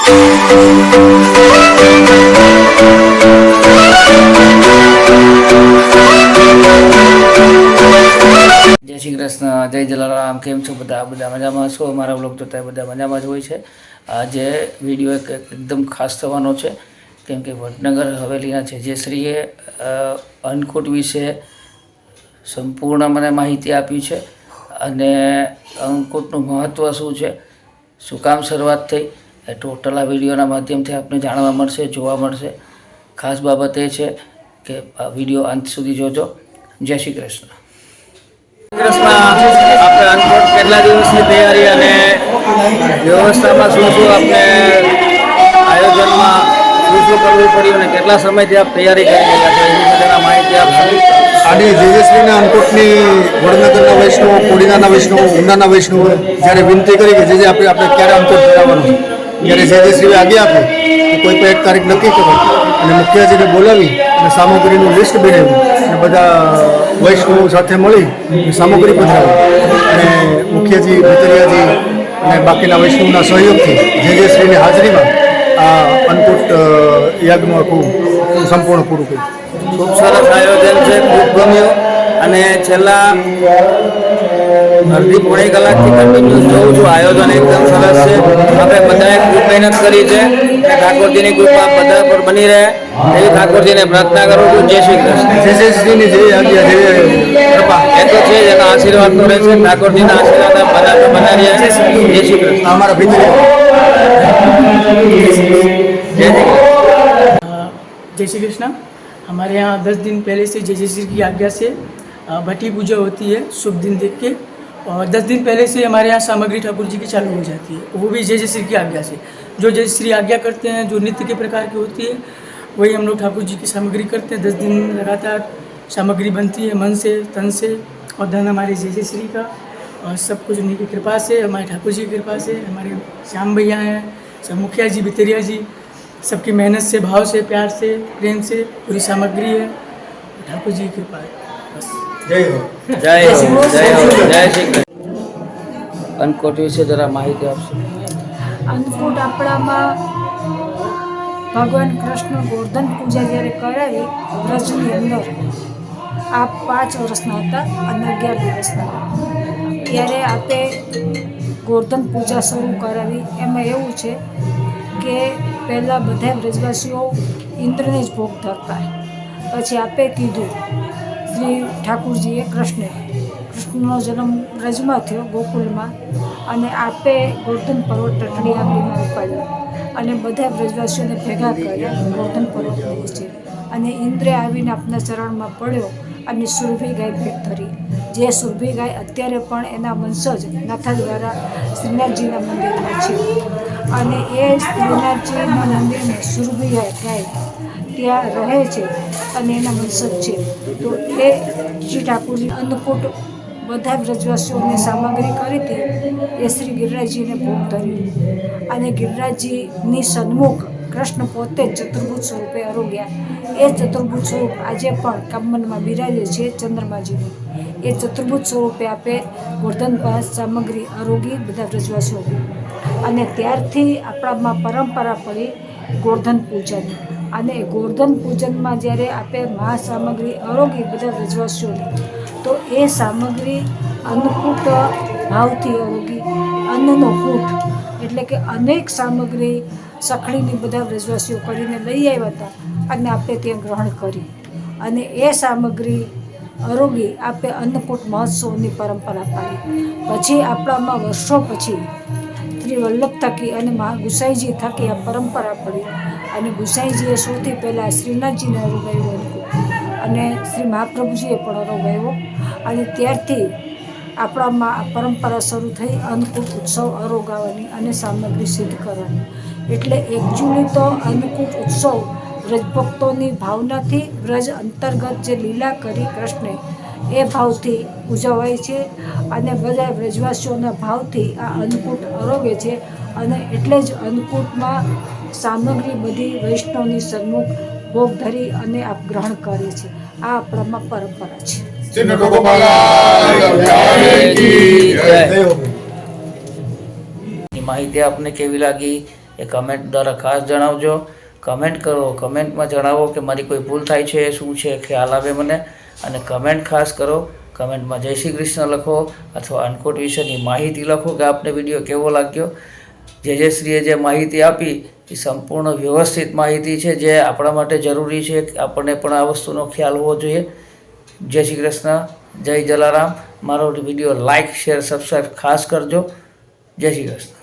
જય શ્રી કૃષ્ણ, જય જલારામ. કેમ છો બધા? બધા મજામાં છો? અમારા બ્લોગ જોતા બધા મજામાં જ હોય છે. આજે વિડીયો એકદમ ખાસ થવાનો છે, કેમ કે વડનગર હવેલીના છે જે શ્રીએ અન્નકૂટ વિશે સંપૂર્ણ મને માહિતી આપી છે અને અન્નકૂટનું મહત્ત્વ શું છે, શું કામ શરૂઆત થઈ, એ ટોટલ આ વિડીયોના માધ્યમથી આપને જાણવા મળશે, જોવા મળશે. ખાસ બાબત એ છે કે આ વિડીયો અંત સુધી જોજો. જય શ્રી કૃષ્ણ. આપણે અન્નકૂટ કેટલા દિવસની તૈયારી અને વ્યવસ્થામાં શું શું આપણે આયોજનમાં શું શું કરવું પડ્યું અને કેટલા સમયથી આપ તૈયારી કરી રહ્યા છો એની બધાના માહિતી આપશો. આજે જેજેશ્રીના અન્નકૂટની વડનગરના વૈષ્ણવો, કોડીનાના વૈષ્ણવો, ઉનાના વૈષ્ણવો જ્યારે વિનંતી કરી કે જે આપણે ક્યારે અન્નકૂટ કરાવવાનું છે, ત્યારે જેજેશ્રીએ આજ્ઞા આપી કે કોઈ પણ એક તારીખ નક્કી કરો અને મુખ્યજીને બોલાવી અને સામગ્રીનું લિસ્ટ બનાવ્યું અને બધા વૈષ્ણવો સાથે મળી સામગ્રી પધરાવી અને મુખ્યજી, ભતરિયાજી અને બાકીના વૈષ્ણવના સહયોગથી જેજેશ્રીની હાજરીમાં આ અન્નકૂટ યજ્ઞ આખું સંપૂર્ણ પૂરું કર્યું. ખૂબ સરસ આયોજન છે, ખૂબ ગમ્યું અને છેલ્લા અડધી પોણી કલાકથી કન્ટિન્યુઅસ જોઉં છું. આયોજન એકદમ સરસ છે. આપણે બધાએ ખૂબ મહેનત કરી છે અને ઠાકોરજીની કૃપા બધા પર બની રહે એવી ઠાકોરજીને પ્રાર્થના કરું છું. જય શ્રી કૃષ્ણ. જેજેશ્રીની જે આજ્ઞા, જે કૃપા એ તો છે જ, એના આશીર્વાદ તો રહે છે. ઠાકોરજીના આશીર્વાદ બધા પર બના રહ્યા છે. જય શ્રી કૃષ્ણ. हमारा भीतरिया जय श्री कृष्ण। हमारे यहाँ 10 दिन पहले से जय श्री की आज्ञा से भट्टी पूजा होती है, शुभ दिन देख के, और 10 दिन पहले से हमारे यहाँ सामग्री ठाकुर जी की चालू हो जाती है, वो भी जय श्री की आज्ञा से। जो जय श्री आज्ञा करते हैं, जो नित्य के प्रकार की होती है, वही हम लोग ठाकुर जी की सामग्री करते हैं। 10 दिन लगातार सामग्री बनती है, मन से, तन से, और धन हमारे जय श्री का, और सब कुछ उन्हीं की कृपा से, हमारे ठाकुर जी की कृपा से, हमारे श्याम भैया हैं, सब मुखिया जी, बितरिया जी, सबकी मेहनत से, भाव से, प्यार से, प्रेम से पूरी सामग्री है। ठाकुर जी की कृपा है, बस। जय हो, જય હો, જય હો, જય શ્રી કૃષ્ણ. અન્નકૂટ વિશે જરા માહિતી આપશો. અન્નકૂટ આપણામાં ભગવાન કૃષ્ણ ગોર્ધન પૂજા જ્યારે કરાવી વ્રજની અંદર, આ 5 વર્ષના હતા અને 11 દિવસના, ત્યારે આપે ગોર્ધન પૂજા શરૂ કરાવી. એમાં એવું છે કે પહેલાં બધા વ્રજવાસીઓ ઇન્દ્રને જ ભોગ ધરતા, પછી આપે કીધું શ્રી ઠાકુરજીએ કૃષ્ણનો જન્મ વ્રજમાં થયો, ગોકુલમાં, અને આપે ગોર્ધન પર્વત ટટણી આંબલીમાં ઉપાડ્યો અને બધા વ્રજવાસીઓને ભેગા કર્યા ગોર્ધન પર્વત નીચે, અને ઇન્દ્રે આવીને આપના ચરણમાં પડ્યો અને સુરભી ગાય ભેટ ધરી. જે સુરભી ગાય અત્યારે પણ એના વંશજ નાથા દ્વારા શ્રીનાથજીના મંદિરમાં છે, અને એ શ્રીનાથજીના મંદિરમાં સુરભી ગાય ત્યાં રહે છે અને એના વંશજ છે. તો એ શ્રી ઠાકુરજી અન્નકૂટ બધા વ્રજવાસીઓને સામગ્રી કરી હતી, એ શ્રી ગિરિરાજજીને ભોગ ધર્યું, અને ગિરિરાજજીની સન્મુખ કૃષ્ણ પોતે જ ચતુર્ભુજ સ્વરૂપે અરોગ્યા. એ ચતુર્ભુજ સ્વરૂપ આજે પણ કામનમાં બિરાજે છે ચંદ્રમાજીનું. એ ચતુર્ભુજ સ્વરૂપે આપે ગોર્ધન સામગ્રી આરોગી બધા વ્રજવાસીઓને, અને ત્યારથી આપણામાં પરંપરા પડી ગોર્ધન પૂજનની. અને ગોર્ધન પૂજનમાં જ્યારે આપે મહાસામગ્રી આરોગી બધા વ્રજવાસીઓને, તો એ સામગ્રી અન્નકૂટ ભાવથી આરોગી. અન્નનો કૂટ એટલે કે અનેક સામગ્રી સખડીની બધા વ્રજવાસીઓ કરીને લઈ આવ્યા હતા અને આપે ત્યાં ગ્રહણ કરી, અને એ સામગ્રી આરોગી આપે અન્નકૂટ મહોત્સવની પરંપરા પાડી. પછી આપણામાં વર્ષો પછી શ્રી વલ્લભ થકી અને ગુસાઈજી થકી આ પરંપરા પડી, અને ગુસાઈજીએ સૌથી પહેલાં શ્રીનાથજીને અરોગાવ્યો અન્નકૂટ, અને શ્રી મહાપ્રભુજીએ પણ અરોગાવ્યો, અને ત્યારથી આપણામાં આ પરંપરા શરૂ થઈ અન્નકૂટ ઉત્સવ અરોગાવાની અને સામગ્રી સિદ્ધ કરવાની. એટલે એકચ્યુઅલી તો અન્નકૂટ ઉત્સવ વ્રજભક્તોની ભાવનાથી, વ્રજ અંતર્ગત જે લીલા કરી કૃષ્ણે એ ભાવથી ઉજવાય છે, અને બધા વ્રજવાસીઓના ભાવથી આ અન્નકૂટ આરોગે છે. અને એટલે જ અન્નકૂટમાં સામગ્રી બધી વૈષ્ણવની સન્મુખ ભોગ ધરી અને આપ ગ્રહણ કરે છે. આ આપણામાં પરંપરા છે. માહિતી આપને કેવી લાગી એ કમેન્ટ દ્વારા ખાસ જણાવજો. કમેન્ટ કરો, કમેન્ટમાં જણાવો કે મારી કોઈ ભૂલ થાય છે, શું છે, ખ્યાલ આવે મને. અને કમેન્ટ ખાસ કરો, કમેન્ટમાં જય શ્રી કૃષ્ણ લખો અથવા અન્નકૂટ વિશેની માહિતી લખો કે આપને વિડીયો કેવો લાગ્યો. જેજેશ્રીએ જે માહિતી આપી એ સંપૂર્ણ વ્યવસ્થિત માહિતી છે, જે આપણા માટે જરૂરી છે. આપણને પણ આ વસ્તુનો ખ્યાલ હોવો જોઈએ. જય શ્રી કૃષ્ણ, જય જલારામ. મારો વિડીયો લાઇક, શેર, સબસ્ક્રાઈબ ખાસ કરજો. જય શ્રી કૃષ્ણ.